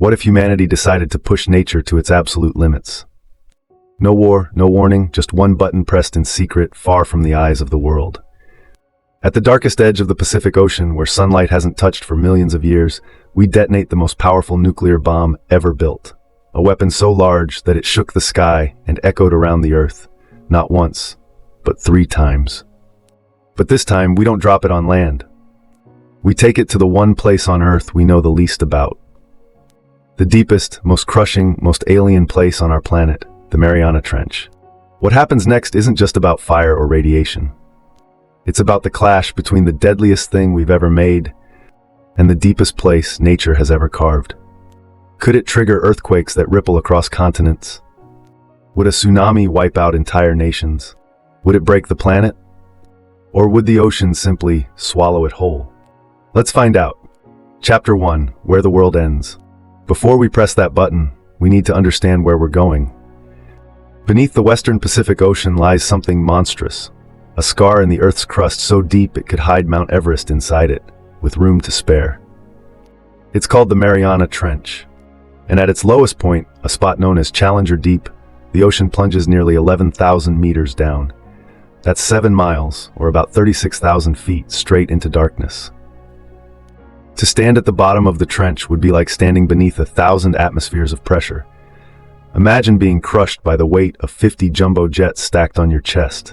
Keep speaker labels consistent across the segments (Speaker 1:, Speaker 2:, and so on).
Speaker 1: What if humanity decided to push nature to its absolute limits? No war, no warning, just one button pressed in secret, far from the eyes of the world. At the darkest edge of the Pacific Ocean, where sunlight hasn't touched for millions of years, we detonate the most powerful nuclear bomb ever built. A weapon so large that it shook the sky and echoed around the Earth, not once, but 3 times. But this time, we don't drop it on land. We take it to the one place on Earth we know the least about. The deepest, most crushing, most alien place on our planet, the Mariana Trench. What happens next isn't just about fire or radiation. It's about the clash between the deadliest thing we've ever made and the deepest place nature has ever carved. Could it trigger earthquakes that ripple across continents? Would a tsunami wipe out entire nations? Would it break the planet? Or would the ocean simply swallow it whole? Let's find out. Chapter 1, Where the World Ends. Before we press that button, we need to understand where we're going. Beneath the western Pacific Ocean lies something monstrous, a scar in the Earth's crust so deep it could hide Mount Everest inside it, with room to spare. It's called the Mariana Trench, and at its lowest point, a spot known as Challenger Deep, the ocean plunges nearly 11,000 meters down. That's 7 miles, or about 36,000 feet, straight into darkness. To stand at the bottom of the trench would be like standing beneath 1,000 atmospheres of pressure. Imagine being crushed by the weight of 50 jumbo jets stacked on your chest.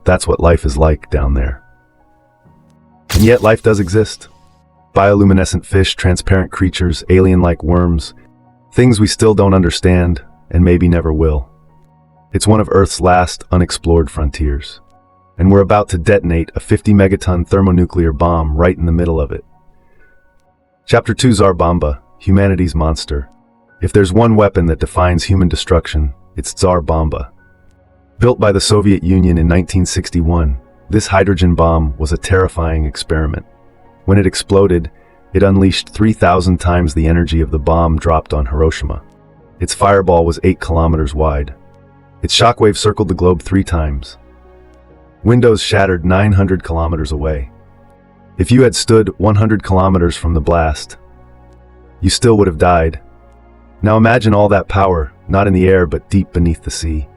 Speaker 1: That's what life is like down there. And yet life does exist. Bioluminescent fish, transparent creatures, alien-like worms, things we still don't understand and maybe never will. It's one of Earth's last unexplored frontiers. And we're about to detonate a 50 megaton thermonuclear bomb right in the middle of it. Chapter 2, Tsar Bomba, humanity's monster. If there's one weapon that defines human destruction, it's Tsar Bomba. Built by the Soviet Union in 1961, this hydrogen bomb was a terrifying experiment. When it exploded, it unleashed 3,000 times the energy of the bomb dropped on Hiroshima. Its fireball was 8 kilometers wide. Its shockwave circled the globe 3 times. Windows shattered 900 kilometers away. If you had stood 100 kilometers from the blast, you still would have died. Now imagine all that power, not in the air but deep beneath the sea.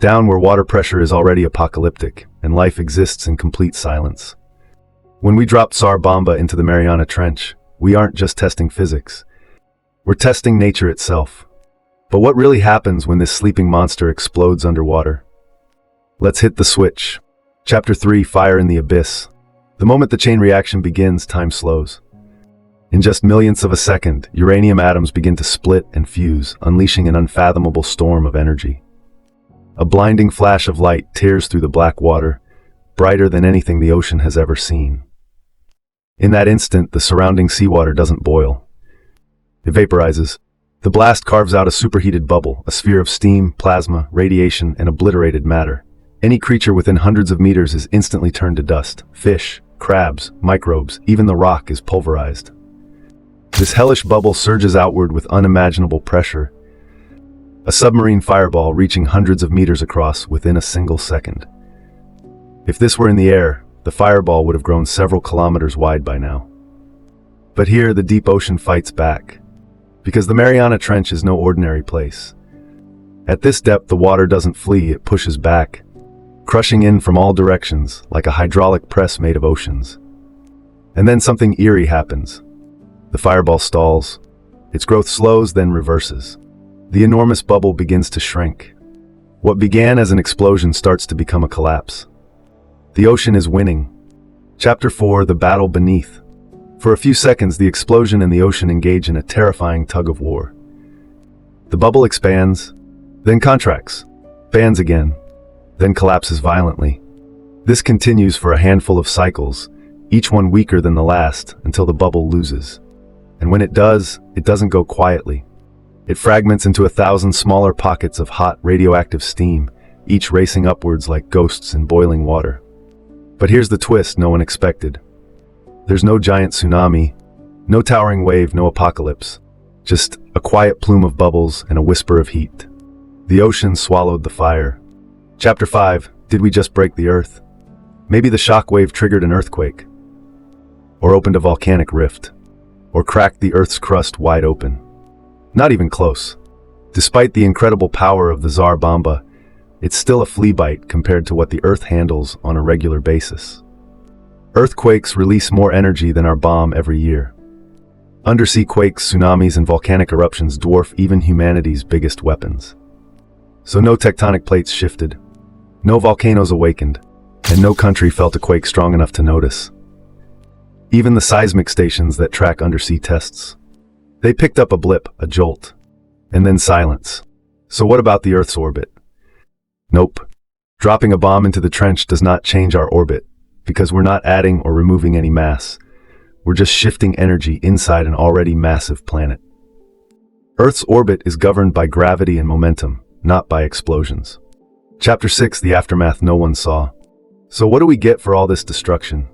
Speaker 1: Down where water pressure is already apocalyptic, and life exists in complete silence. When we drop Tsar Bomba into the Mariana Trench, we aren't just testing physics. We're testing nature itself. But what really happens when this sleeping monster explodes underwater? Let's hit the switch. Chapter 3, Fire in the Abyss. The moment the chain reaction begins, time slows. In just millionths of a second, uranium atoms begin to split and fuse, unleashing an unfathomable storm of energy. A blinding flash of light tears through the black water, brighter than anything the ocean has ever seen. In that instant, the surrounding seawater doesn't boil. It vaporizes. The blast carves out a superheated bubble, a sphere of steam, plasma, radiation, and obliterated matter. Any creature within hundreds of meters is instantly turned to dust. Fish, crabs, microbes, even the rock is pulverized. This hellish bubble surges outward with unimaginable pressure, a submarine fireball reaching hundreds of meters across within a single second. If this were in the air, the fireball would have grown several kilometers wide by now. But here, the deep ocean fights back, because the Mariana Trench is no ordinary place. At this depth, the water doesn't flee, it pushes back, crushing in from all directions like a hydraulic press made of oceans. And then something eerie happens. The fireball stalls. Its growth slows, then reverses. The enormous bubble begins to shrink. What began as an explosion starts to become a collapse. The ocean is winning. Chapter 4, The Battle Beneath. For a few seconds, the explosion and the ocean engage in a terrifying tug of war. The bubble expands, then contracts, expands again, then collapses violently. This continues for a handful of cycles, each one weaker than the last, until the bubble loses. And when it does, it doesn't go quietly. It fragments into 1,000 smaller pockets of hot, radioactive steam, each racing upwards like ghosts in boiling water. But here's the twist no one expected. There's no giant tsunami, no towering wave, no apocalypse. Just a quiet plume of bubbles and a whisper of heat. The ocean swallowed the fire. Chapter 5, Did we just break the Earth? Maybe the shock wave triggered an earthquake, or opened a volcanic rift, or cracked the Earth's crust wide open. Not even close. Despite the incredible power of the Tsar Bomba, it's still a flea bite compared to what the Earth handles on a regular basis. Earthquakes release more energy than our bomb every year. Undersea quakes, tsunamis, and volcanic eruptions dwarf even humanity's biggest weapons. So no tectonic plates shifted, no volcanoes awakened, and no country felt a quake strong enough to notice. Even the seismic stations that track undersea tests, they picked up a blip, a jolt, and then silence. So what about the Earth's orbit? Nope. Dropping a bomb into the trench does not change our orbit, because we're not adding or removing any mass. We're just shifting energy inside an already massive planet. Earth's orbit is governed by gravity and momentum, not by explosions. Chapter 6, the aftermath no one saw. So what do we get for all this destruction?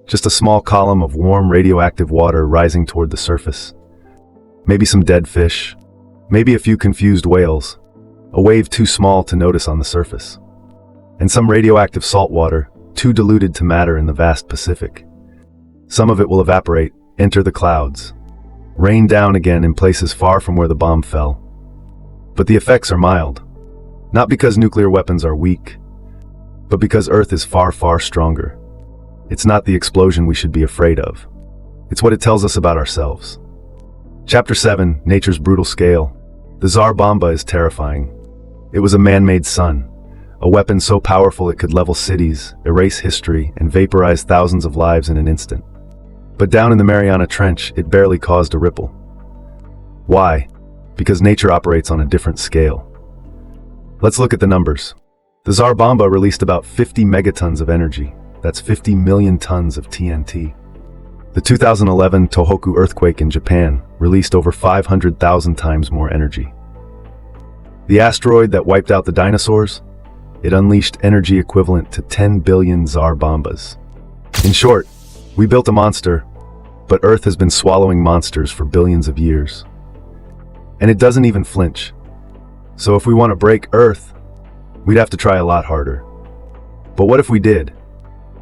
Speaker 1: Just a small column of warm radioactive water rising toward the surface. Maybe some dead fish. Maybe a few confused whales. A wave too small to notice on the surface. And some radioactive salt water, too diluted to matter in the vast Pacific. Some of it will evaporate, enter the clouds, rain down again in places far from where the bomb fell. But the effects are mild. Not because nuclear weapons are weak, but because Earth is far, far stronger. It's not the explosion we should be afraid of. It's what it tells us about ourselves. Chapter 7, Nature's Brutal Scale. The Tsar Bomba is terrifying. It was a man-made sun, a weapon so powerful it could level cities, erase history, and vaporize thousands of lives in an instant. But down in the Mariana Trench, it barely caused a ripple. Why? Because nature operates on a different scale. Let's look at the numbers. The Tsar Bomba released about 50 megatons of energy. That's 50 million tons of TNT. The 2011 Tohoku earthquake in Japan released over 500,000 times more energy. The asteroid that wiped out the dinosaurs? It unleashed energy equivalent to 10 billion Tsar Bombas. In short, we built a monster, but Earth has been swallowing monsters for billions of years. And it doesn't even flinch. So if we want to break Earth, we'd have to try a lot harder. But what if we did?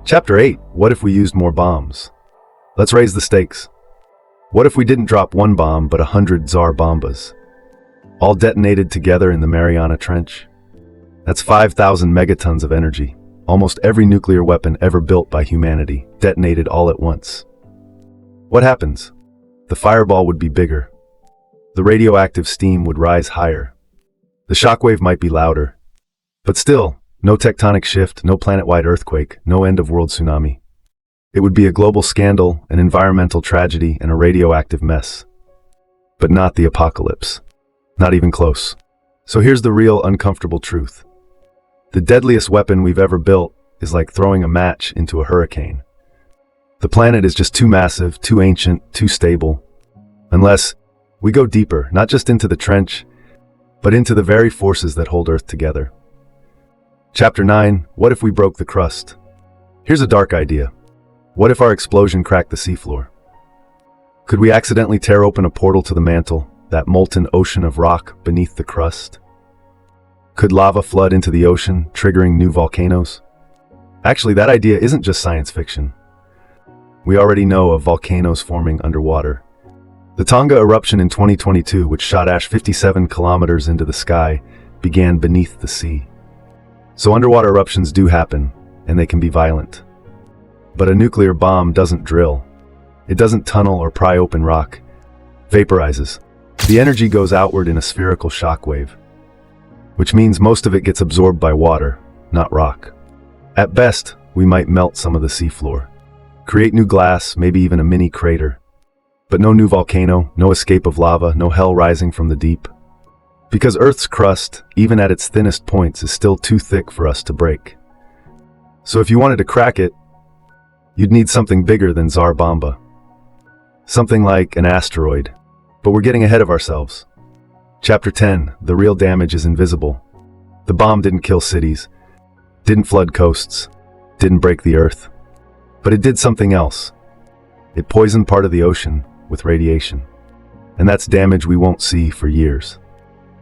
Speaker 1: Chapter 8, what if we used more bombs? Let's raise the stakes. What if we didn't drop one bomb, but 100 Tsar Bombas? All detonated together in the Mariana Trench? That's 5,000 megatons of energy. Almost every nuclear weapon ever built by humanity, detonated all at once. What happens? The fireball would be bigger. The radioactive steam would rise higher. The shockwave might be louder. But still, no tectonic shift, no planet-wide earthquake, no end-of-world tsunami. It would be a global scandal, an environmental tragedy, and a radioactive mess. But not the apocalypse. Not even close. So here's the real uncomfortable truth. The deadliest weapon we've ever built is like throwing a match into a hurricane. The planet is just too massive, too ancient, too stable. Unless we go deeper, not just into the trench, but into the very forces that hold Earth together. Chapter 9, what if we broke the crust? Here's a dark idea. What if our explosion cracked the seafloor? Could we accidentally tear open a portal to the mantle, that molten ocean of rock beneath the crust? Could lava flood into the ocean, triggering new volcanoes? Actually, that idea isn't just science fiction. We already know of volcanoes forming underwater. The Tonga eruption in 2022, which shot ash 57 kilometers into the sky, began beneath the sea. So underwater eruptions do happen, and they can be violent. But a nuclear bomb doesn't drill. It doesn't tunnel or pry open rock. Vaporizes. The energy goes outward in a spherical shockwave, which means most of it gets absorbed by water, not rock. At best, we might melt some of the seafloor, create new glass, maybe even a mini crater. But no new volcano, no escape of lava, no hell rising from the deep. Because Earth's crust, even at its thinnest points, is still too thick for us to break. So if you wanted to crack it, you'd need something bigger than Tsar Bomba. Something like an asteroid. But we're getting ahead of ourselves. Chapter 10, the real damage is invisible. The bomb didn't kill cities, didn't flood coasts, didn't break the Earth. But it did something else. It poisoned part of the ocean with radiation. And that's damage we won't see for years.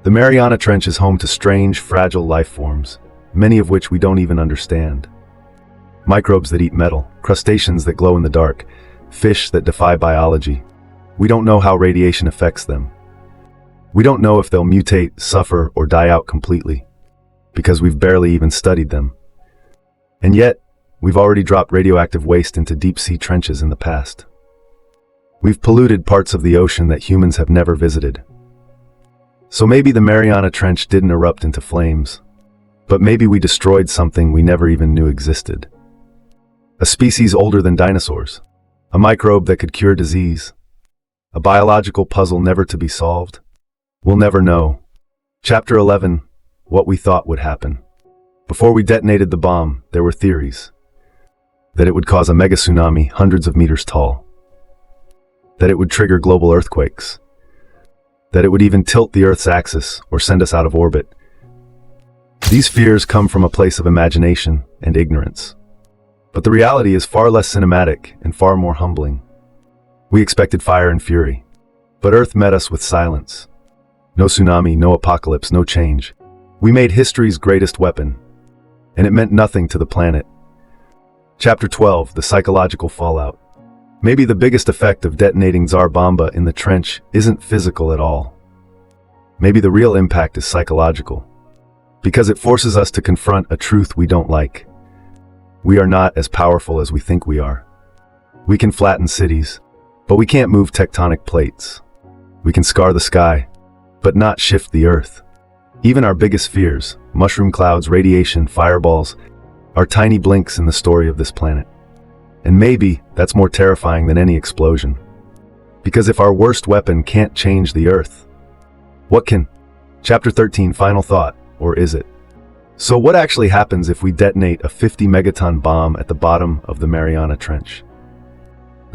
Speaker 1: The Mariana Trench is home to strange, fragile life forms, many of which we don't even understand. Microbes that eat metal, crustaceans that glow in the dark, fish that defy biology, We don't know how radiation affects them. We don't know if they'll mutate, suffer, or die out completely, because we've barely even studied them. And yet, we've already dropped radioactive waste into deep-sea trenches in the past. We've polluted parts of the ocean that humans have never visited. So maybe the Mariana Trench didn't erupt into flames, but maybe we destroyed something we never even knew existed. A species older than dinosaurs, a microbe that could cure disease, a biological puzzle never to be solved. We'll never know. Chapter 11, What We Thought Would Happen. Before we detonated the bomb, there were theories. That it would cause a mega tsunami hundreds of meters tall. That it would trigger global earthquakes. That it would even tilt the Earth's axis or send us out of orbit. These fears come from a place of imagination and ignorance. But the reality is far less cinematic and far more humbling. We expected fire and fury, but Earth met us with silence. No tsunami, no apocalypse, no change. We made history's greatest weapon, and it meant nothing to the planet. Chapter 12, The Psychological Fallout. Maybe the biggest effect of detonating Tsar Bomba in the trench isn't physical at all. Maybe the real impact is psychological, because it forces us to confront a truth we don't like. We are not as powerful as we think we are. We can flatten cities, but we can't move tectonic plates. We can scar the sky, but not shift the Earth. Even our biggest fears, mushroom clouds, radiation, fireballs, are tiny blinks in the story of this planet. And maybe that's more terrifying than any explosion. Because if our worst weapon can't change the Earth, what can? Chapter 13, Final Thought, or is it? So what actually happens if we detonate a 50 megaton bomb at the bottom of the Mariana Trench?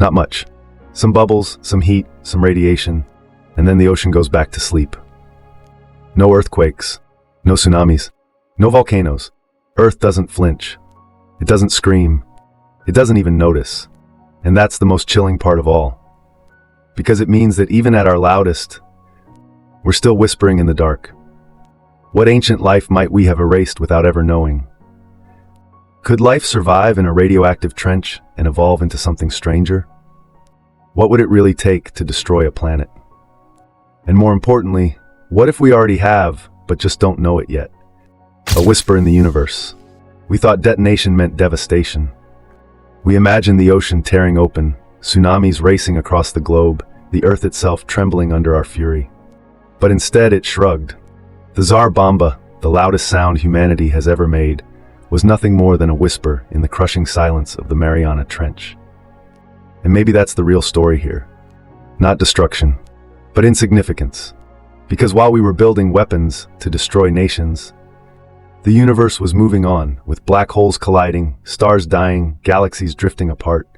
Speaker 1: Not much. Some bubbles, some heat, some radiation, and then the ocean goes back to sleep. No earthquakes, no tsunamis, no volcanoes. Earth doesn't flinch. It doesn't scream. It doesn't even notice. And that's the most chilling part of all. Because it means that even at our loudest, we're still whispering in the dark. What ancient life might we have erased without ever knowing? Could life survive in a radioactive trench and evolve into something stranger? What would it really take to destroy a planet? And more importantly, what if we already have, but just don't know it yet? A whisper in the universe. We thought detonation meant devastation. We imagined the ocean tearing open, tsunamis racing across the globe, the Earth itself trembling under our fury. But instead it shrugged. The Tsar Bomba, the loudest sound humanity has ever made, was nothing more than a whisper in the crushing silence of the Mariana Trench. And maybe that's the real story here. Not destruction, but insignificance. Because while we were building weapons to destroy nations, the universe was moving on, with black holes colliding, stars dying, galaxies drifting apart.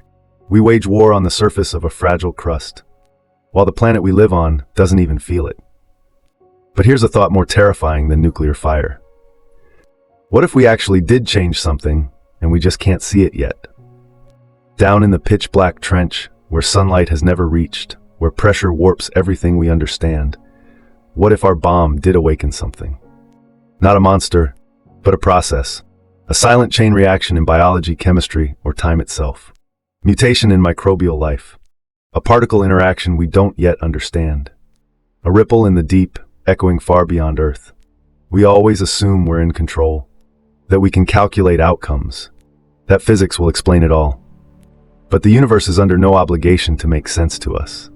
Speaker 1: We wage war on the surface of a fragile crust, while the planet we live on doesn't even feel it. But here's a thought more terrifying than nuclear fire. What if we actually did change something, and we just can't see it yet? Down in the pitch-black trench, where sunlight has never reached, where pressure warps everything we understand, what if our bomb did awaken something? Not a monster, but a process. A silent chain reaction in biology, chemistry, or time itself. Mutation in microbial life. A particle interaction we don't yet understand. A ripple in the deep, echoing far beyond Earth. We always assume we're in control, that we can calculate outcomes, that physics will explain it all. But the universe is under no obligation to make sense to us.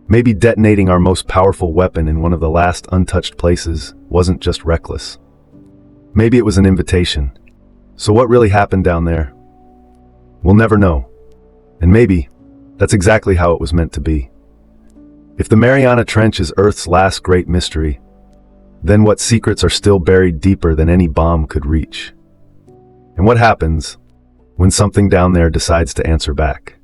Speaker 1: Maybe detonating our most powerful weapon in one of the last untouched places wasn't just reckless. Maybe it was an invitation. So what really happened down there? We'll never know. And maybe that's exactly how it was meant to be. If the Mariana Trench is Earth's last great mystery, then what secrets are still buried deeper than any bomb could reach? And what happens when something down there decides to answer back?